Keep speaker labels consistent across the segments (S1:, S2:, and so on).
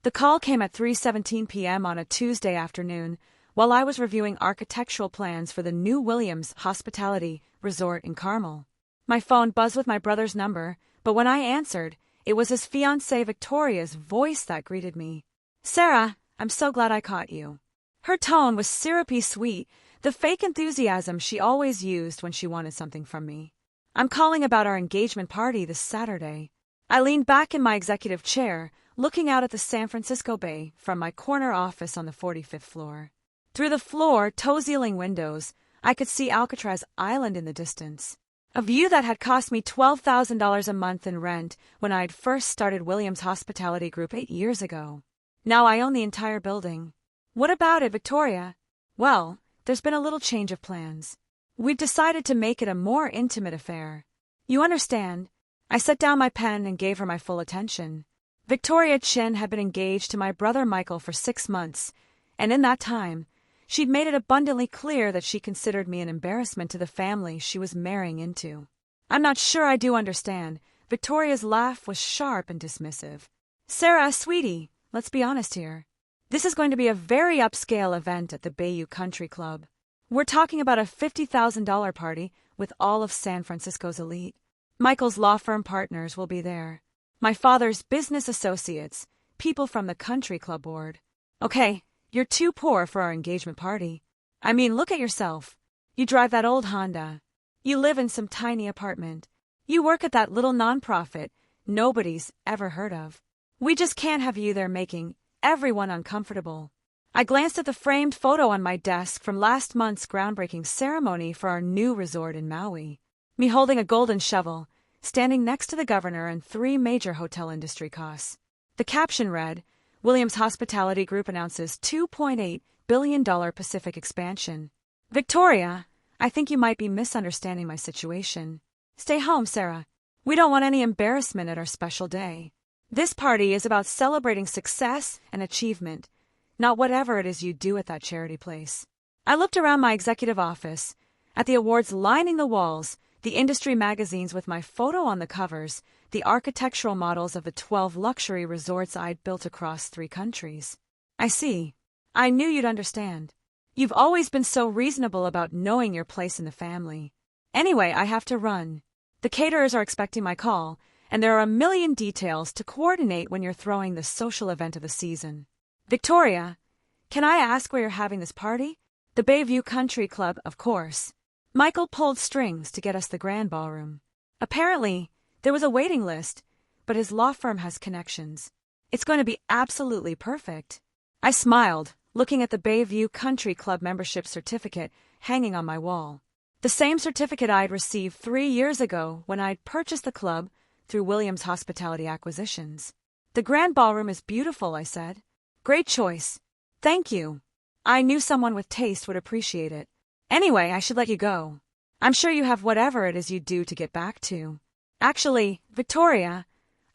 S1: The call came at 3:17 p.m. on a Tuesday afternoon, while I was reviewing architectural plans for the new Williams Hospitality Resort in Carmel. My phone buzzed with my brother's number, but when I answered, it was his fiancée Victoria's voice that greeted me. "Sarah, I'm so glad I caught you." Her tone was syrupy sweet, the fake enthusiasm she always used when she wanted something from me. "I'm calling about our engagement party this Saturday." I leaned back in my executive chair, looking out at the San Francisco Bay from my corner office on the 45th floor. Through the floor-to-ceiling windows, I could see Alcatraz Island in the distance, a view that had cost me $12,000 a month in rent when I'd first started Williams Hospitality Group 8 years ago. Now I own the entire building. "What about it, Victoria?" "Well, there's been a little change of plans. We've decided to make it a more intimate affair. You understand?" I set down my pen and gave her my full attention. Victoria Chin had been engaged to my brother Michael for 6 months, and in that time, she'd made it abundantly clear that she considered me an embarrassment to the family she was marrying into. "I'm not sure I do understand." Victoria's laugh was sharp and dismissive. "Sarah, sweetie, let's be honest here. This is going to be a very upscale event at the Bayou Country Club. We're talking about a $50,000 party with all of San Francisco's elite. Michael's law firm partners will be there. My father's business associates, people from the country club board. Okay, you're too poor for our engagement party. I mean, look at yourself. You drive that old Honda. You live in some tiny apartment. You work at that little nonprofit nobody's ever heard of. We just can't have you there making everyone uncomfortable." I glanced at the framed photo on my desk from last month's groundbreaking ceremony for our new resort in Maui. Me holding a golden shovel, standing next to the governor and 3 major hotel industry costs. The caption read, "Williams Hospitality Group announces $2.8 billion Pacific expansion." "Victoria, I think you might be misunderstanding my situation. Stay home, Sarah. We don't want any embarrassment at our special day. This party is about celebrating success and achievement, not whatever it is you do at that charity place." I looked around my executive office, at the awards lining the walls, the industry magazines with my photo on the covers, the architectural models of the 12 luxury resorts I'd built across 3 countries. "I see. I knew you'd understand. You've always been so reasonable about knowing your place in the family. Anyway, I have to run. The caterers are expecting my call, and there are a million details to coordinate when you're throwing the social event of the season. Victoria, can I ask where you're having this party?" "The Bayview Country Club, of course." Michael pulled strings to get us the grand ballroom. Apparently, there was a waiting list, but his law firm has connections. It's going to be absolutely perfect. I smiled, looking at the Bayview Country Club membership certificate hanging on my wall. The same certificate I'd received 3 years ago when I'd purchased the club through Williams Hospitality Acquisitions. "The grand ballroom is beautiful," I said. "Great choice. Thank you. I knew someone with taste would appreciate it. Anyway, I should let you go. I'm sure you have whatever it is you do to get back to. Actually, Victoria,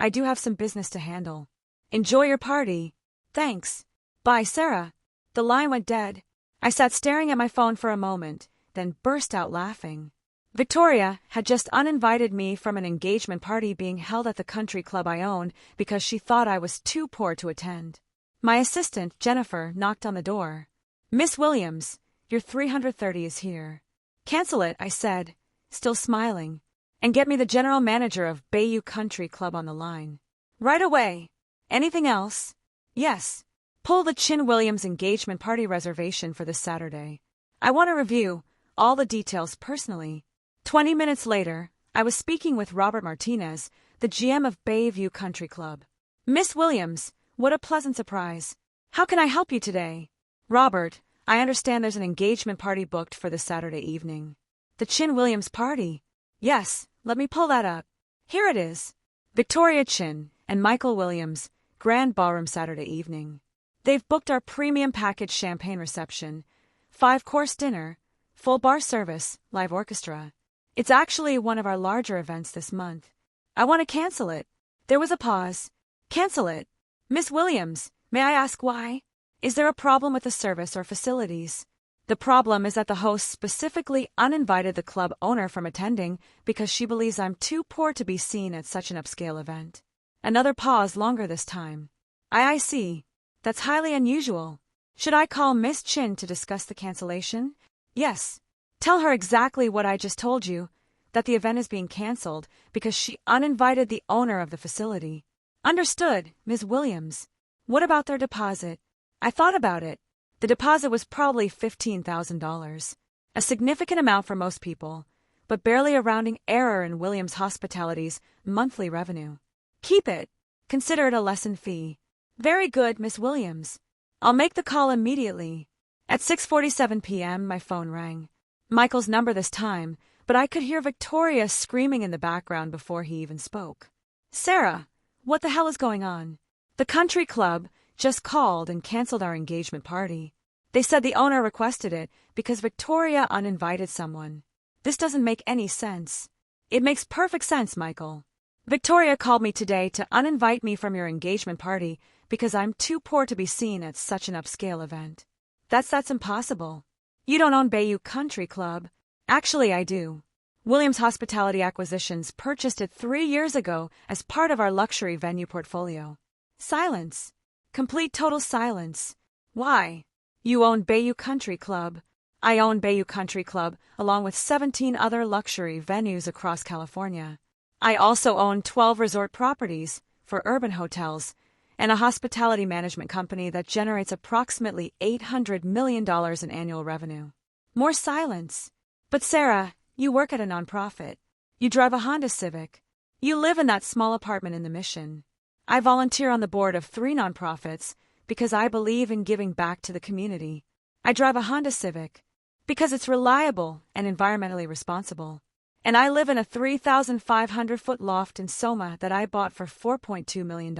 S1: I do have some business to handle. Enjoy your party." "Thanks. Bye, Sarah." The line went dead. I sat staring at my phone for a moment, then burst out laughing. Victoria had just uninvited me from an engagement party being held at the country club I owned because she thought I was too poor to attend. My assistant, Jennifer, knocked on the door. "Miss Williams, your 330 is here." "Cancel it," I said, still smiling, "and get me the general manager of Bayou Country Club on the line." "Right away. Anything else?" "Yes. Pull the Chin Williams engagement party reservation for this Saturday. I want to review all the details personally." 20 minutes later, I was speaking with Robert Martinez, the GM of Bayview Country Club. "Miss Williams, what a pleasant surprise. How can I help you today?" "Robert, I understand there's an engagement party booked for this Saturday evening." "The Chin Williams party?" "Yes, let me pull that up. Here it is. Victoria Chin and Michael Williams, grand ballroom Saturday evening. They've booked our premium package champagne reception, 5-course dinner, full bar service, live orchestra. It's actually one of our larger events this month. I want to cancel it." There was a pause. "Cancel it? Miss Williams, may I ask why? Is there a problem with the service or facilities?" "The problem is that the host specifically uninvited the club owner from attending because she believes I'm too poor to be seen at such an upscale event." Another pause, longer this time. I see. That's highly unusual. Should I call Miss Chin to discuss the cancellation? Yes. Tell her exactly what I just told you, that the event is being cancelled because she uninvited the owner of the facility. Understood, Ms. Williams. What about their deposit? I thought about it. The deposit was probably $15,000. A significant amount for most people, but barely a rounding error in Williams Hospitality's monthly revenue. Keep it. Consider it a lesson fee. Very good, Miss Williams. I'll make the call immediately. At 6:47 p.m. my phone rang. Michael's number this time, but I could hear Victoria screaming in the background before he even spoke. Sarah, what the hell is going on? The country club just called and canceled our engagement party. They said the owner requested it because Victoria uninvited someone. This doesn't make any sense. It makes perfect sense, Michael. Victoria called me today to uninvite me from your engagement party because I'm too poor to be seen at such an upscale event. That's impossible. You don't own Bayou Country Club. Actually, I do. Williams Hospitality Acquisitions purchased it 3 years ago as part of our luxury venue portfolio. Silence. Complete total silence. Why? You own Bayou Country Club. I own Bayou Country Club along with 17 other luxury venues across California. I also own 12 resort properties for urban hotels and a hospitality management company that generates approximately $800 million in annual revenue. More silence. But Sarah, you work at a nonprofit. You drive a Honda Civic. You live in that small apartment in the Mission. I volunteer on the board of 3 nonprofits because I believe in giving back to the community. I drive a Honda Civic because it's reliable and environmentally responsible. And I live in a 3,500-foot loft in Soma that I bought for $4.2 million.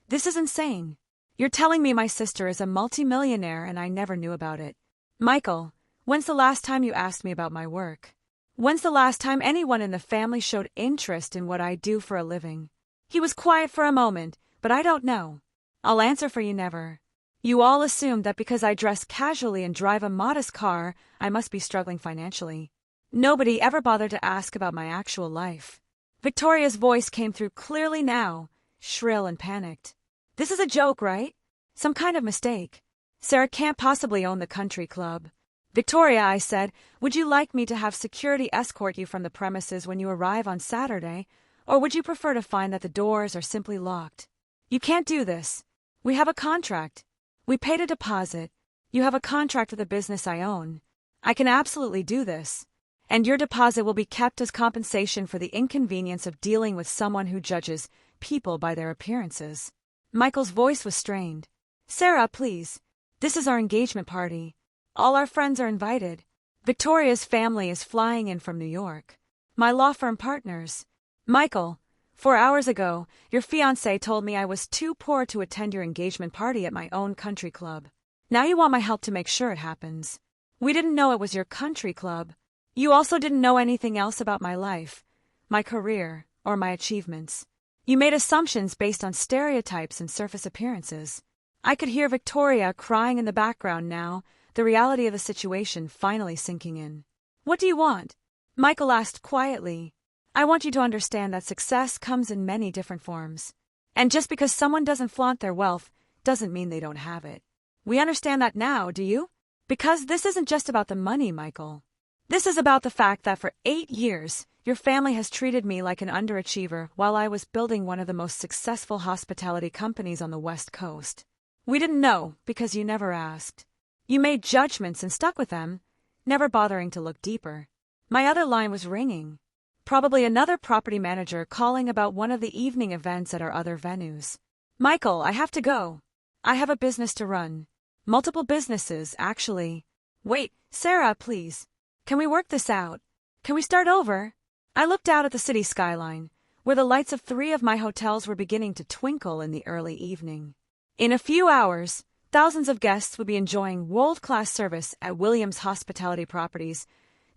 S1: This is insane. You're telling me my sister is a multimillionaire and I never knew about it. Michael, when's the last time you asked me about my work? When's the last time anyone in the family showed interest in what I do for a living? He was quiet for a moment, but I don't know. I'll answer for you never. You all assumed that because I dress casually and drive a modest car, I must be struggling financially. Nobody ever bothered to ask about my actual life. Victoria's voice came through clearly now, shrill and panicked. This is a joke, right? Some kind of mistake. Sarah can't possibly own the country club. Victoria, I said, would you like me to have security escort you from the premises when you arrive on Saturday, or would you prefer to find that the doors are simply locked? You can't do this. We have a contract. We paid a deposit. You have a contract with a business I own. I can absolutely do this. And your deposit will be kept as compensation for the inconvenience of dealing with someone who judges people by their appearances. Michael's voice was strained. Sarah, please. This is our engagement party. All our friends are invited. Victoria's family is flying in from New York. My law firm partners. Michael, 4 hours ago, your fiancé told me I was too poor to attend your engagement party at my own country club. Now you want my help to make sure it happens. We didn't know it was your country club. You also didn't know anything else about my life, my career, or my achievements. You made assumptions based on stereotypes and surface appearances. I could hear Victoria crying in the background now, the reality of the situation finally sinking in. What do you want? Michael asked quietly. I want you to understand that success comes in many different forms. And just because someone doesn't flaunt their wealth doesn't mean they don't have it. We understand that now, do you? Because this isn't just about the money, Michael. This is about the fact that for 8 years, your family has treated me like an underachiever while I was building one of the most successful hospitality companies on the West Coast. We didn't know because you never asked. You made judgments and stuck with them, never bothering to look deeper. My other line was ringing. Probably another property manager calling about one of the evening events at our other venues. Michael, I have to go. I have a business to run. Multiple businesses, actually. Wait, Sarah, please. Can we work this out? Can we start over? I looked out at the city skyline, where the lights of 3 of my hotels were beginning to twinkle in the early evening. In a few hours, thousands of guests would be enjoying world-class service at Williams Hospitality Properties,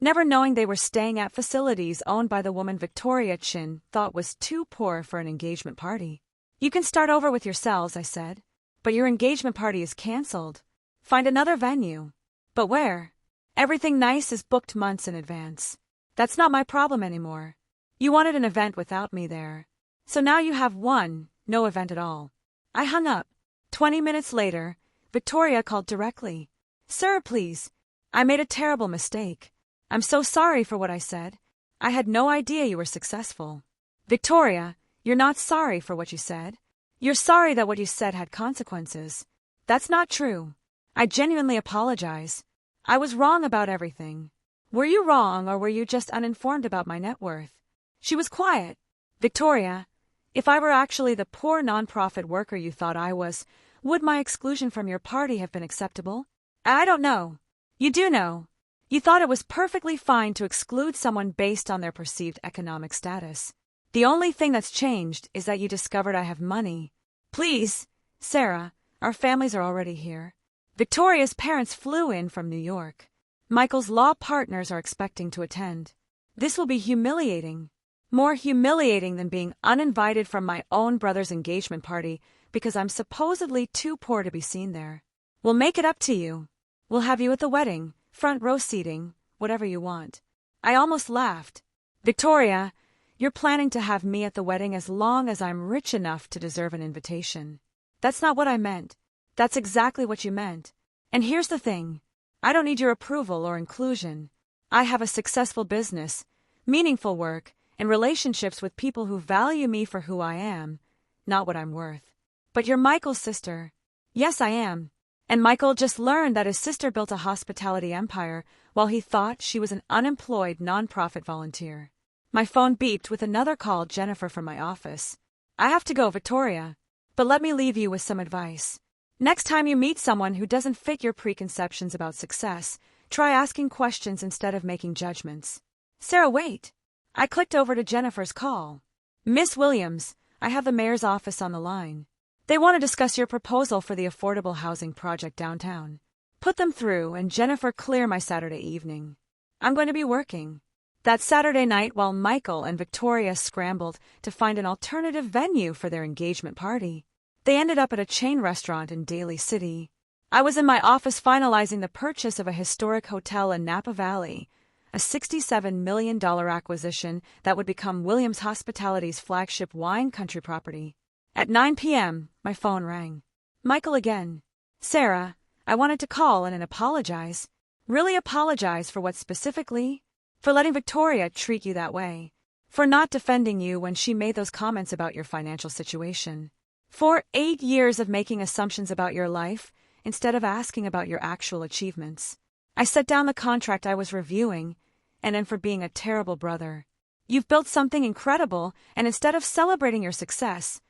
S1: never knowing they were staying at facilities owned by the woman Victoria Chin thought was too poor for an engagement party. You can start over with yourselves, I said, but your engagement party is canceled. Find another venue. But where? Everything nice is booked months in advance. That's not my problem anymore. You wanted an event without me there. So now you have no event at all. I hung up. 20 minutes later, Victoria called directly. Sir, please. I made a terrible mistake. I'm so sorry for what I said. I had no idea you were successful. Victoria, you're not sorry for what you said. You're sorry that what you said had consequences. That's not true. I genuinely apologize. I was wrong about everything. Were you wrong, or were you just uninformed about my net worth? She was quiet. Victoria, if I were actually the poor nonprofit worker you thought I was, would my exclusion from your party have been acceptable? I don't know. You do know. You thought it was perfectly fine to exclude someone based on their perceived economic status. The only thing that's changed is that you discovered I have money. Please, Sarah, our families are already here. Victoria's parents flew in from New York. Michael's law partners are expecting to attend. This will be humiliating. More humiliating than being uninvited from my own brother's engagement party because I'm supposedly too poor to be seen there. We'll make it up to you. We'll have you at the wedding, front row seating, whatever you want. I almost laughed. Victoria, you're planning to have me at the wedding as long as I'm rich enough to deserve an invitation. That's not what I meant. That's exactly what you meant. And here's the thing. I don't need your approval or inclusion. I have a successful business, meaningful work, and relationships with people who value me for who I am, not what I'm worth. But you're Michael's sister. Yes, I am. And Michael just learned that his sister built a hospitality empire while he thought she was an unemployed nonprofit volunteer. My phone beeped with another call, Jennifer, from my office. I have to go, Victoria. But let me leave you with some advice. Next time you meet someone who doesn't fit your preconceptions about success, try asking questions instead of making judgments. Sarah, wait. I clicked over to Jennifer's call. Miss Williams, I have the mayor's office on the line. They want to discuss your proposal for the affordable housing project downtown. Put them through, and Jennifer, clear my Saturday evening. I'm going to be working. That Saturday night, while Michael and Victoria scrambled to find an alternative venue for their engagement party, they ended up at a chain restaurant in Daly City. I was in my office finalizing the purchase of a historic hotel in Napa Valley, a $67 million acquisition that would become Williams Hospitality's flagship wine country property. At 9 p.m., my phone rang. Michael again. Sarah, I wanted to call and apologize. Really apologize for what specifically? For letting Victoria treat you that way. For not defending you when she made those comments about your financial situation. For 8 years of making assumptions about your life instead of asking about your actual achievements. I set down the contract I was reviewing, and then for being a terrible brother. You've built something incredible, and instead of celebrating your success,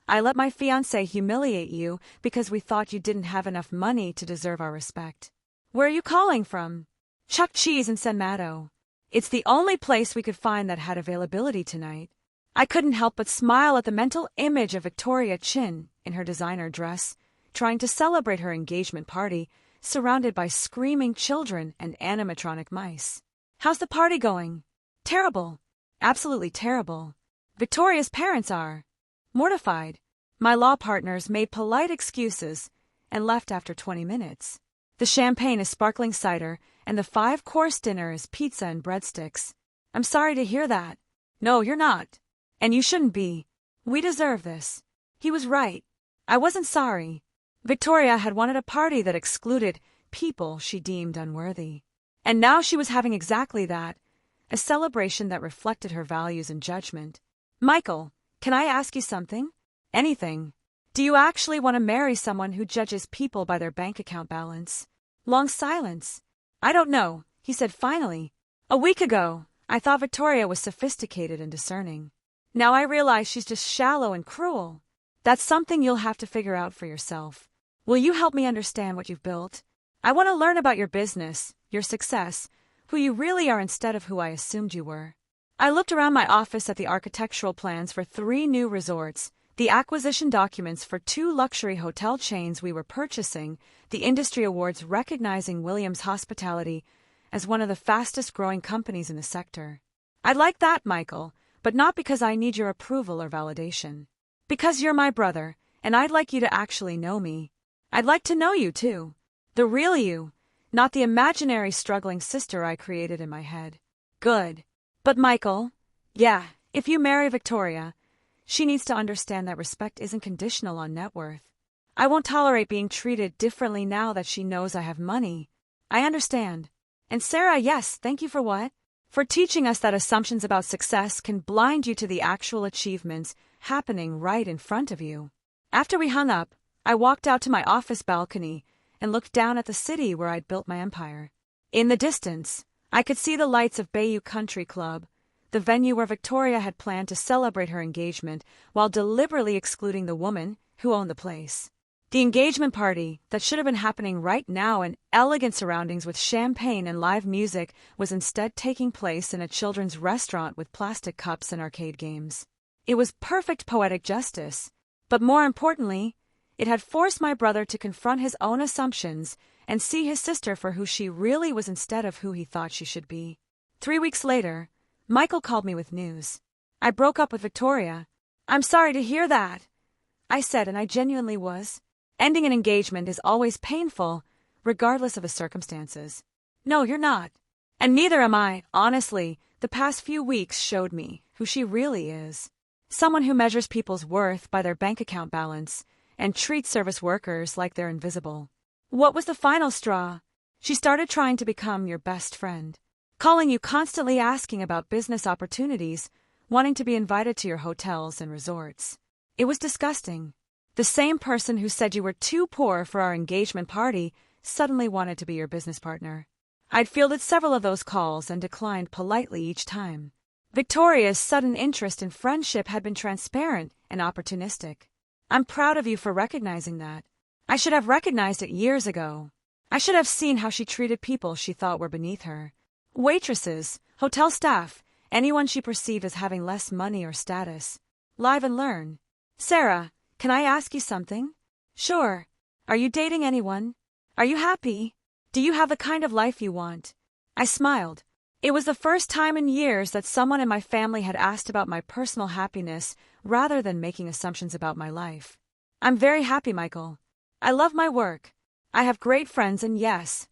S1: I let my fiancé humiliate you because we thought you didn't have enough money to deserve our respect. Where are you calling from? Chuck Cheese in San Mateo. It's the only place we could find that had availability tonight. I couldn't help but smile at the mental image of Victoria Chin in her designer dress, trying to celebrate her engagement party, surrounded by screaming children and animatronic mice. How's the party going? Terrible. Absolutely terrible. Victoria's parents are mortified. My law partners made polite excuses and left after 20 minutes. The champagne is sparkling cider, and the 5-course dinner is pizza and breadsticks. I'm sorry to hear that. No, you're not. And you shouldn't be. We deserve this. He was right. I wasn't sorry. Victoria had wanted a party that excluded people she deemed unworthy. And now she was having exactly that, a celebration that reflected her values and judgment. Michael, can I ask you something? Anything. Do you actually want to marry someone who judges people by their bank account balance? Long silence. I don't know, he said finally. A week ago, I thought Victoria was sophisticated and discerning. Now I realize she's just shallow and cruel. That's something you'll have to figure out for yourself. Will you help me understand what you've built? I want to learn about your business, your success, who you really are instead of who I assumed you were. I looked around my office at the architectural plans for 3 new resorts, the acquisition documents for 2 luxury hotel chains we were purchasing, the industry awards recognizing Williams Hospitality as one of the fastest-growing companies in the sector. I'd like that, Michael, but not because I need your approval or validation. Because you're my brother, and I'd like you to actually know me. I'd like to know you, too. The real you, not the imaginary struggling sister I created in my head. Good. But Michael, yeah, if you marry Victoria, She needs to understand that respect isn't conditional on net worth. I won't tolerate being treated differently now that she knows I have money. I understand. And Sarah, yes, thank you for what? For teaching us that assumptions about success can blind you to the actual achievements happening right in front of you. After we hung up, I walked out to my office balcony and looked down at the city where I'd built my empire. In the distance, I could see the lights of Bayou Country Club, the venue where Victoria had planned to celebrate her engagement while deliberately excluding the woman who owned the place. The engagement party, that should have been happening right now in elegant surroundings with champagne and live music, was instead taking place in a children's restaurant with plastic cups and arcade games. It was perfect poetic justice, but more importantly, it had forced my brother to confront his own assumptions and see his sister for who she really was instead of who he thought she should be. 3 weeks later, Michael called me with news. I broke up with Victoria. I'm sorry to hear that, I said, and I genuinely was. Ending an engagement is always painful, regardless of the circumstances. No, you're not. And neither am I, honestly. The past few weeks showed me who she really is. Someone who measures people's worth by their bank account balance and treats service workers like they're invisible. What was the final straw? She started trying to become your best friend, calling you constantly, asking about business opportunities, wanting to be invited to your hotels and resorts. It was disgusting. The same person who said you were too poor for our engagement party suddenly wanted to be your business partner. I'd fielded several of those calls and declined politely each time. Victoria's sudden interest in friendship had been transparent and opportunistic. I'm proud of you for recognizing that. I should have recognized it years ago. I should have seen how she treated people she thought were beneath her. Waitresses, hotel staff, anyone she perceived as having less money or status. Live and learn. Sarah, can I ask you something? Sure. Are you dating anyone? Are you happy? Do you have the kind of life you want? I smiled. It was the first time in years that someone in my family had asked about my personal happiness rather than making assumptions about my life. I'm very happy, Michael. I love my work. I have great friends, and yes,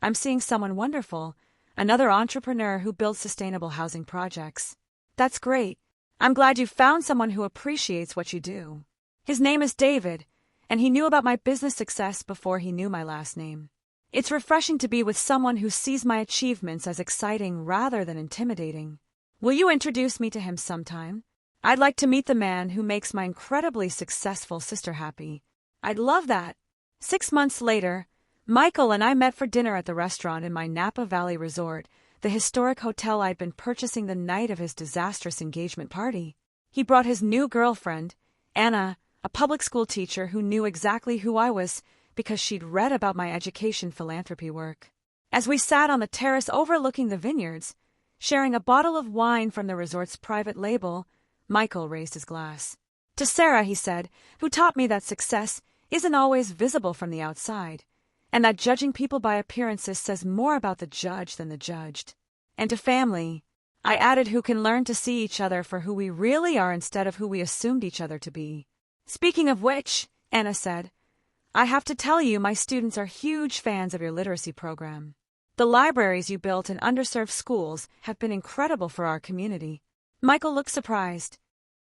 S1: I'm seeing someone wonderful, another entrepreneur who builds sustainable housing projects. That's great. I'm glad you found someone who appreciates what you do. His name is David, and he knew about my business success before he knew my last name. It's refreshing to be with someone who sees my achievements as exciting rather than intimidating. Will you introduce me to him sometime? I'd like to meet the man who makes my incredibly successful sister happy. I'd love that. 6 months later, Michael and I met for dinner at the restaurant in my Napa Valley resort, the historic hotel I'd been purchasing the night of his disastrous engagement party. He brought his new girlfriend, Anna, a public school teacher who knew exactly who I was because she'd read about my education philanthropy work. As we sat on the terrace overlooking the vineyards, sharing a bottle of wine from the resort's private label, Michael raised his glass. To Sarah, he said, who taught me that success isn't always visible from the outside, and that judging people by appearances says more about the judge than the judged. And to family, I added, who can learn to see each other for who we really are instead of who we assumed each other to be. Speaking of which, Anna said, I have to tell you my students are huge fans of your literacy program. The libraries you built in underserved schools have been incredible for our community. Michael looked surprised.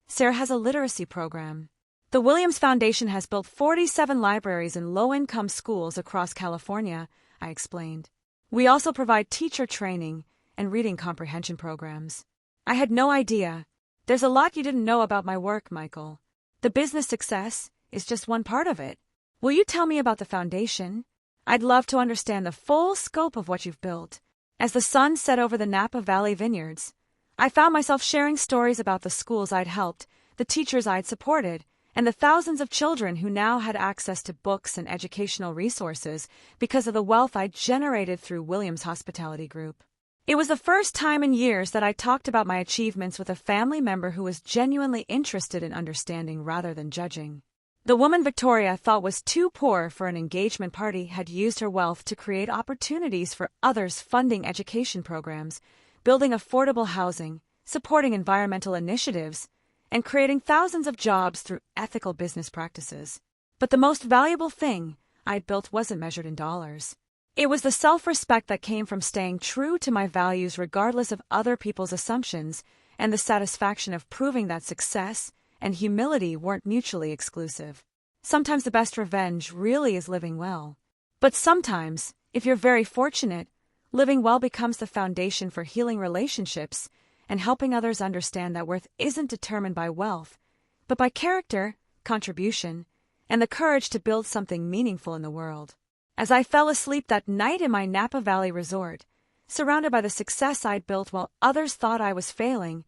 S1: Sarah has a literacy program. The Williams Foundation has built 47 libraries in low-income schools across California, I explained. We also provide teacher training and reading comprehension programs. I had no idea. There's a lot you didn't know about my work, Michael. The business success is just one part of it. Will you tell me about the foundation? I'd love to understand the full scope of what you've built. As the sun set over the Napa Valley vineyards, I found myself sharing stories about the schools I'd helped, the teachers I'd supported, and the thousands of children who now had access to books and educational resources because of the wealth I'd generated through Williams Hospitality Group. It was the first time in years that I talked about my achievements with a family member who was genuinely interested in understanding rather than judging. The woman Victoria thought was too poor for an engagement party had used her wealth to create opportunities for others, funding education programs, building affordable housing, supporting environmental initiatives, and creating thousands of jobs through ethical business practices. But the most valuable thing I'd built wasn't measured in dollars. It was the self-respect that came from staying true to my values regardless of other people's assumptions, and the satisfaction of proving that success and humility weren't mutually exclusive. Sometimes the best revenge really is living well. But sometimes, if you're very fortunate, living well becomes the foundation for healing relationships and helping others understand that worth isn't determined by wealth, but by character, contribution, and the courage to build something meaningful in the world. As I fell asleep that night in my Napa Valley resort, surrounded by the success I'd built while others thought I was failing,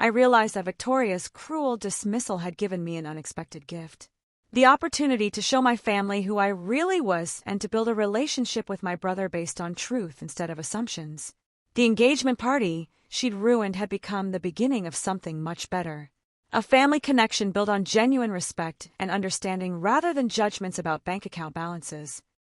S1: I realized that Victoria's cruel dismissal had given me an unexpected gift. The opportunity to show my family who I really was and to build a relationship with my brother based on truth instead of assumptions. The engagement party she'd ruined had become the beginning of something much better. A family connection built on genuine respect and understanding rather than judgments about bank account balances.